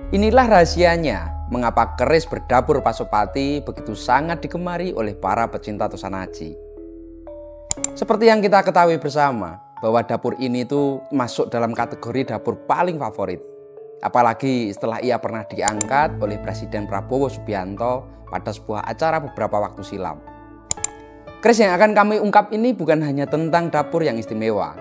Inilah rahasianya mengapa keris berdapur Pasopati begitu sangat digemari oleh para pecinta Tosanaji. Seperti yang kita ketahui bersama bahwa dapur ini tuh masuk dalam kategori dapur paling favorit. Apalagi setelah ia pernah diangkat oleh Presiden Prabowo Subianto pada sebuah acara beberapa waktu silam. Keris yang akan kami ungkap ini bukan hanya tentang dapur yang istimewa,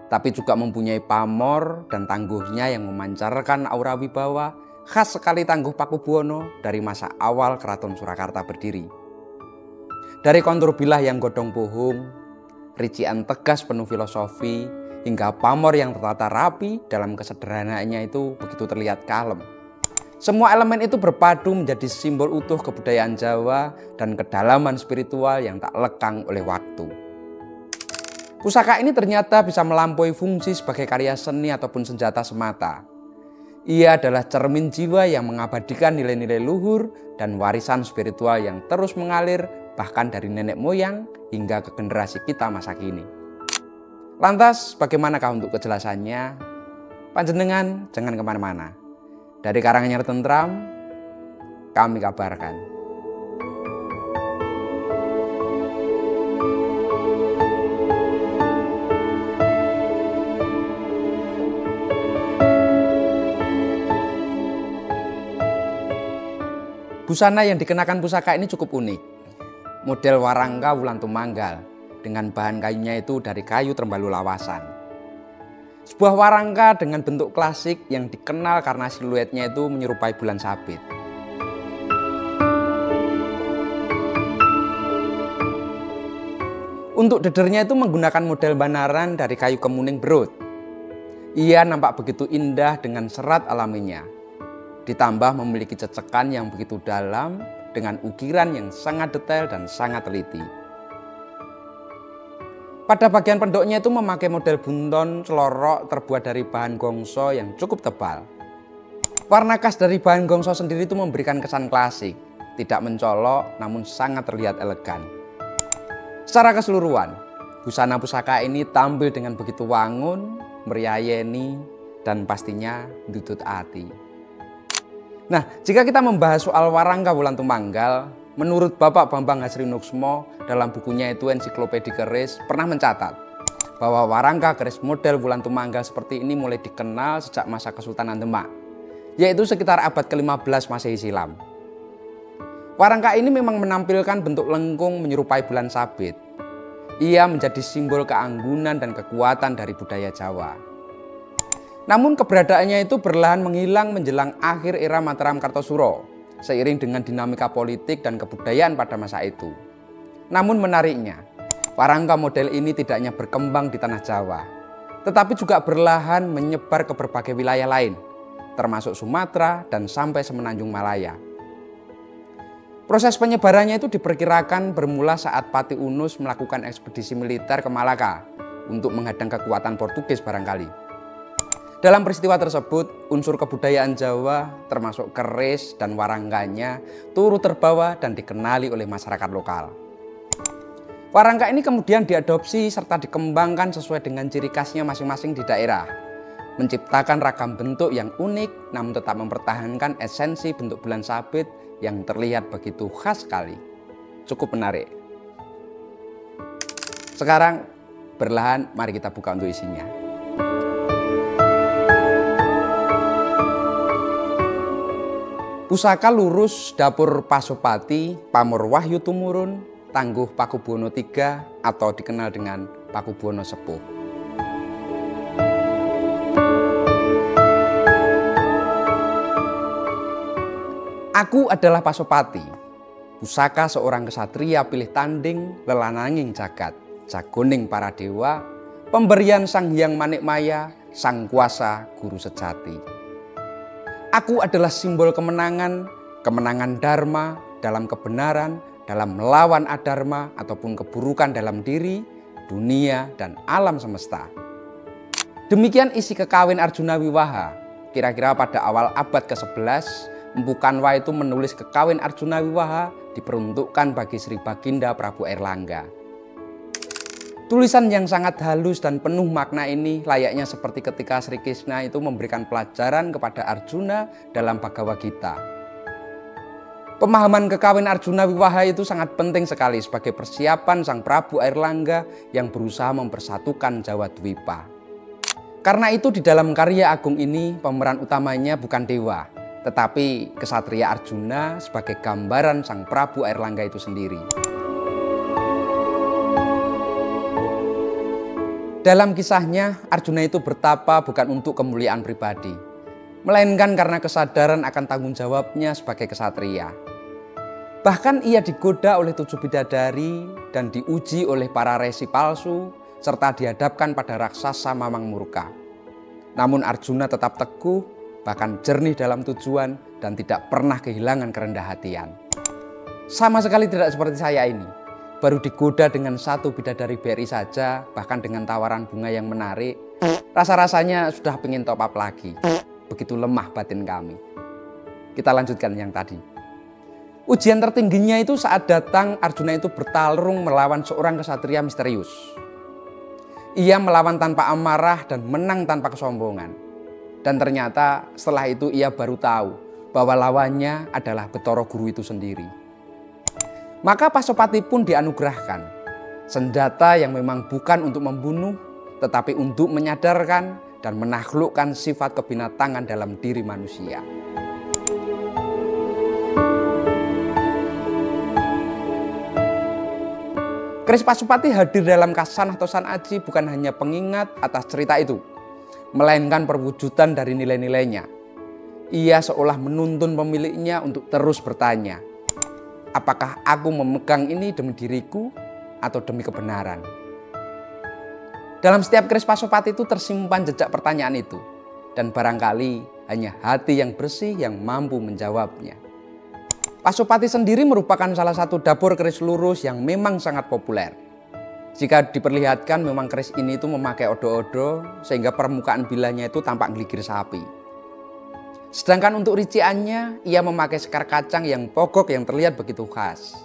tapi juga mempunyai pamor dan tangguhnya yang memancarkan aura wibawa khas sekali Tangguh Pakubuwono dari masa awal Keraton Surakarta berdiri. Dari kontur bilah yang godong puhung, rician tegas penuh filosofi, hingga pamor yang tertata rapi dalam kesederhanaannya itu begitu terlihat kalem. Semua elemen itu berpadu menjadi simbol utuh kebudayaan Jawa dan kedalaman spiritual yang tak lekang oleh waktu. Pusaka ini ternyata bisa melampaui fungsi sebagai karya seni ataupun senjata semata. Ia adalah cermin jiwa yang mengabadikan nilai-nilai luhur dan warisan spiritual yang terus mengalir bahkan dari nenek moyang hingga ke generasi kita masa kini. Lantas bagaimanakah untuk kejelasannya? Panjenengan jangan kemana-mana. Dari Karanganyar Tentram, kami kabarkan. Busana yang dikenakan pusaka ini cukup unik. Model warangka wulan tumanggal dengan bahan kayunya itu dari kayu Trembalu lawasan. Sebuah warangka dengan bentuk klasik yang dikenal karena siluetnya itu menyerupai bulan sabit. Untuk dedernya itu menggunakan model banaran dari kayu kemuning berut. Ia nampak begitu indah dengan serat alaminya. Ditambah memiliki cecekan yang begitu dalam dengan ukiran yang sangat detail dan sangat teliti. Pada bagian pendoknya itu memakai model bunton celorok terbuat dari bahan gongso yang cukup tebal. Warna khas dari bahan gongso sendiri itu memberikan kesan klasik, tidak mencolok namun sangat terlihat elegan. Secara keseluruhan, busana pusaka ini tampil dengan begitu wangun, meriayeni, dan pastinya ndudut ati. Nah, jika kita membahas soal warangka wulan tumanggal, menurut Bapak Bambang Hasrinuksmo dalam bukunya itu Ensiklopedi Keris pernah mencatat bahwa warangka keris model wulan tumanggal seperti ini mulai dikenal sejak masa Kesultanan Demak, yaitu sekitar abad ke-15 Masehi silam. Warangka ini memang menampilkan bentuk lengkung menyerupai bulan sabit. Ia menjadi simbol keanggunan dan kekuatan dari budaya Jawa. Namun keberadaannya itu perlahan menghilang menjelang akhir era Mataram Kartosuro seiring dengan dinamika politik dan kebudayaan pada masa itu. Namun menariknya, warangka model ini tidak hanya berkembang di tanah Jawa, tetapi juga perlahan menyebar ke berbagai wilayah lain, termasuk Sumatera dan sampai Semenanjung Malaya. Proses penyebarannya itu diperkirakan bermula saat Pati Unus melakukan ekspedisi militer ke Malaka untuk menghadang kekuatan Portugis barangkali. Dalam peristiwa tersebut, unsur kebudayaan Jawa termasuk keris dan warangkanya turut terbawa dan dikenali oleh masyarakat lokal. Warangka ini kemudian diadopsi serta dikembangkan sesuai dengan ciri khasnya masing-masing di daerah, menciptakan ragam bentuk yang unik namun tetap mempertahankan esensi bentuk bulan sabit yang terlihat begitu khas sekali. Cukup menarik. Sekarang perlahan mari kita buka untuk isinya. Pusaka lurus dapur Pasopati Pamor Wahyu Tumurun Tangguh Pakubuwono III atau dikenal dengan Pakubuwono Sepuh. Aku adalah Pasopati, pusaka seorang kesatria pilih tanding lelananging jagat, jagoning para dewa, pemberian Sang Hyang Manikmaya, sang kuasa guru sejati. Aku adalah simbol kemenangan, kemenangan dharma dalam kebenaran, dalam melawan adharma ataupun keburukan dalam diri, dunia, dan alam semesta. Demikian isi kekawin Arjuna Wiwaha. Kira-kira pada awal abad ke-11, Empu Kanwa itu menulis kekawin Arjuna Wiwaha diperuntukkan bagi Sri Baginda Prabu Airlangga. Tulisan yang sangat halus dan penuh makna ini layaknya seperti ketika Sri Krishna itu memberikan pelajaran kepada Arjuna dalam Bhagavad Gita. Pemahaman kekawin Arjuna Wiwaha itu sangat penting sekali sebagai persiapan Sang Prabu Airlangga yang berusaha mempersatukan Jawa Dwipa. Karena itu di dalam karya agung ini pemeran utamanya bukan dewa, tetapi kesatria Arjuna sebagai gambaran Sang Prabu Airlangga itu sendiri. Dalam kisahnya, Arjuna itu bertapa bukan untuk kemuliaan pribadi, melainkan karena kesadaran akan tanggung jawabnya sebagai kesatria. Bahkan ia digoda oleh 7 bidadari dan diuji oleh para resi palsu, serta dihadapkan pada raksasa Mamang Murka. Namun Arjuna tetap teguh, bahkan jernih dalam tujuan dan tidak pernah kehilangan kerendah hatian. Sama sekali tidak seperti saya ini. Baru digoda dengan 1 bidadari BRI saja, bahkan dengan tawaran bunga yang menarik, rasa-rasanya sudah pengen top up lagi. Begitu lemah batin kami. Kita lanjutkan yang tadi. Ujian tertingginya itu saat datang Arjuna itu bertarung melawan seorang kesatria misterius. Ia melawan tanpa amarah dan menang tanpa kesombongan. Dan ternyata setelah itu ia baru tahu bahwa lawannya adalah Betara Guru itu sendiri. Maka Pasopati pun dianugerahkan senjata yang memang bukan untuk membunuh, tetapi untuk menyadarkan dan menaklukkan sifat kebinatangan dalam diri manusia. Keris Pasupati hadir dalam Kasanah Tosan Aji bukan hanya pengingat atas cerita itu, melainkan perwujudan dari nilai-nilainya. Ia seolah menuntun pemiliknya untuk terus bertanya, apakah aku memegang ini demi diriku atau demi kebenaran? Dalam setiap keris Pasopati itu tersimpan jejak pertanyaan itu. Dan barangkali hanya hati yang bersih yang mampu menjawabnya. Pasopati sendiri merupakan salah satu dapur keris lurus yang memang sangat populer. Jika diperlihatkan memang keris ini itu memakai odo-odo sehingga permukaan bilanya itu tampak geligir sapi. Sedangkan untuk riciannya, ia memakai sekar kacang yang pogok yang terlihat begitu khas.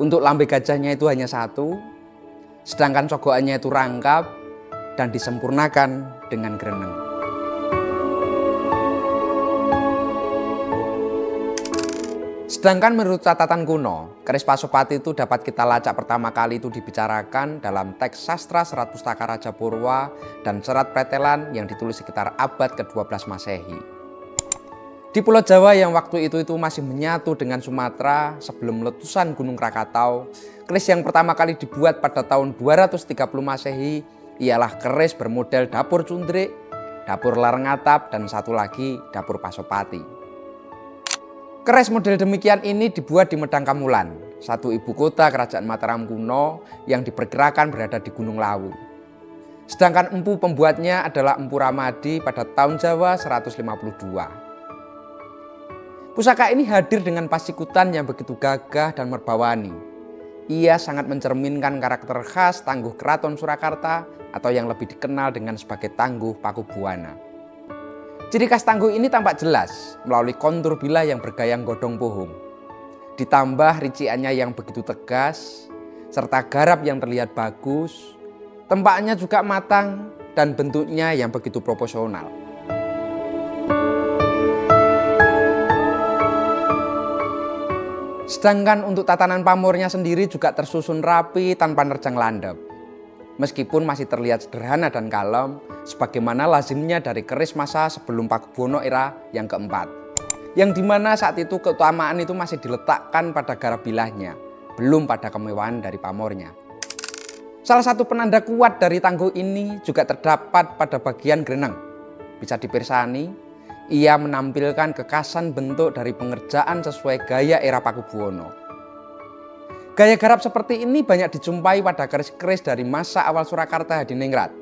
Untuk lambe gajahnya itu hanya 1, sedangkan cogokannya itu rangkap dan disempurnakan dengan greneng. Sedangkan menurut catatan kuno, keris Pasopati itu dapat kita lacak pertama kali itu dibicarakan dalam teks sastra Serat Pustaka Raja Purwa dan Serat Pretelan yang ditulis sekitar abad ke-12 Masehi. Di Pulau Jawa yang waktu itu masih menyatu dengan Sumatera sebelum letusan Gunung Krakatau, keris yang pertama kali dibuat pada tahun 230 Masehi ialah keris bermodel dapur cundrik, dapur lareng atap, dan satu lagi dapur Pasopati. Keris model demikian ini dibuat di Medang Kamulan, satu ibu kota kerajaan Mataram kuno yang diperkirakan berada di Gunung Lawu. Sedangkan empu pembuatnya adalah Empu Ramadi pada tahun Jawa 152. Pusaka ini hadir dengan pasikutan yang begitu gagah dan merbawani. Ia sangat mencerminkan karakter khas tangguh Keraton Surakarta atau yang lebih dikenal dengan sebagai tangguh Pakubuwana. Ciri khas tangguh ini tampak jelas melalui kontur bilah yang bergayang godong pohong. Ditambah riciannya yang begitu tegas, serta garap yang terlihat bagus, tempaknya juga matang dan bentuknya yang begitu proporsional. Sedangkan untuk tatanan pamornya sendiri juga tersusun rapi tanpa nerjang landep. Meskipun masih terlihat sederhana dan kalem, sebagaimana lazimnya dari keris masa sebelum Pakubuwono era yang keempat. Yang dimana saat itu keutamaan itu masih diletakkan pada garap bilahnya, belum pada kemewahan dari pamornya. Salah satu penanda kuat dari tangguh ini juga terdapat pada bagian greneng. Bisa dipirsani, ia menampilkan kekhasan bentuk dari pengerjaan sesuai gaya era Pakubuwono. Gaya garap seperti ini banyak dijumpai pada keris-keris dari masa awal Surakarta Hadiningrat.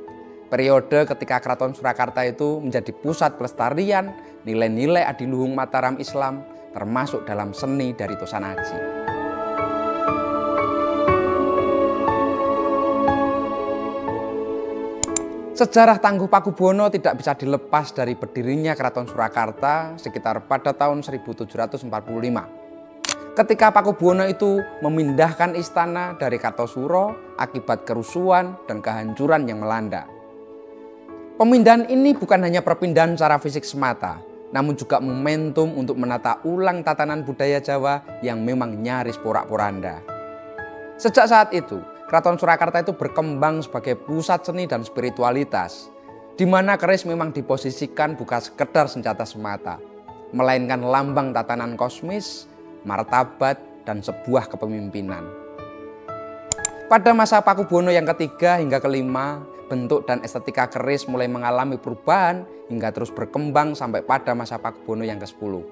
Periode ketika Keraton Surakarta itu menjadi pusat pelestarian nilai-nilai adiluhung Mataram Islam termasuk dalam seni dari Tosan Aji. Sejarah tangguh Pakubuwono tidak bisa dilepas dari berdirinya Keraton Surakarta sekitar pada tahun 1745. Ketika Pakubuwono itu memindahkan istana dari Kartosuro akibat kerusuhan dan kehancuran yang melanda. Pemindahan ini bukan hanya perpindahan secara fisik semata, namun juga momentum untuk menata ulang tatanan budaya Jawa yang memang nyaris porak-poranda. Sejak saat itu, Keraton Surakarta itu berkembang sebagai pusat seni dan spiritualitas, di mana keris memang diposisikan bukan sekedar senjata semata, melainkan lambang tatanan kosmis, martabat, dan sebuah kepemimpinan. Pada masa Pakubuwono yang ketiga hingga kelima, bentuk dan estetika keris mulai mengalami perubahan hingga terus berkembang sampai pada masa Pakubuwono yang ke-10.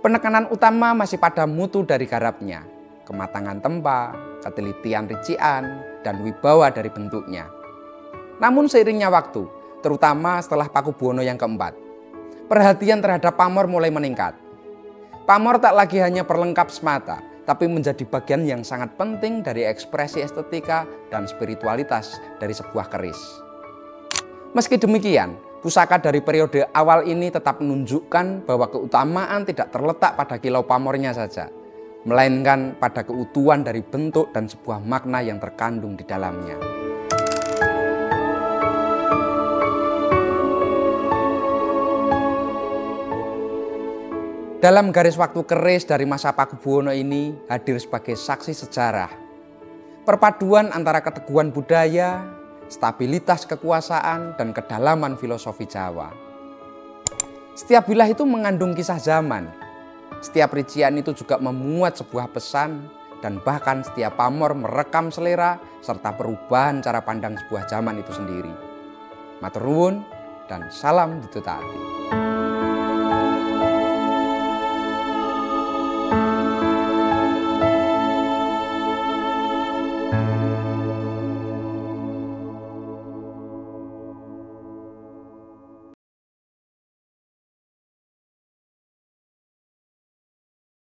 Penekanan utama masih pada mutu dari garapnya, kematangan tempa, ketelitian rician, dan wibawa dari bentuknya. Namun seiringnya waktu, terutama setelah Pakubuwono yang keempat, perhatian terhadap pamor mulai meningkat. Pamor tak lagi hanya perlengkap semata, tapi menjadi bagian yang sangat penting dari ekspresi estetika dan spiritualitas dari sebuah keris. Meski demikian, pusaka dari periode awal ini tetap menunjukkan bahwa keutamaan tidak terletak pada kilau pamornya saja, melainkan pada keutuhan dari bentuk dan sebuah makna yang terkandung di dalamnya. Dalam garis waktu keris dari masa Pakubuwono ini hadir sebagai saksi sejarah. Perpaduan antara keteguhan budaya, stabilitas kekuasaan, dan kedalaman filosofi Jawa. Setiap wilayah itu mengandung kisah zaman. Setiap rician itu juga memuat sebuah pesan, dan bahkan setiap pamor merekam selera serta perubahan cara pandang sebuah zaman itu sendiri. Matur nuwun dan salam ditutup.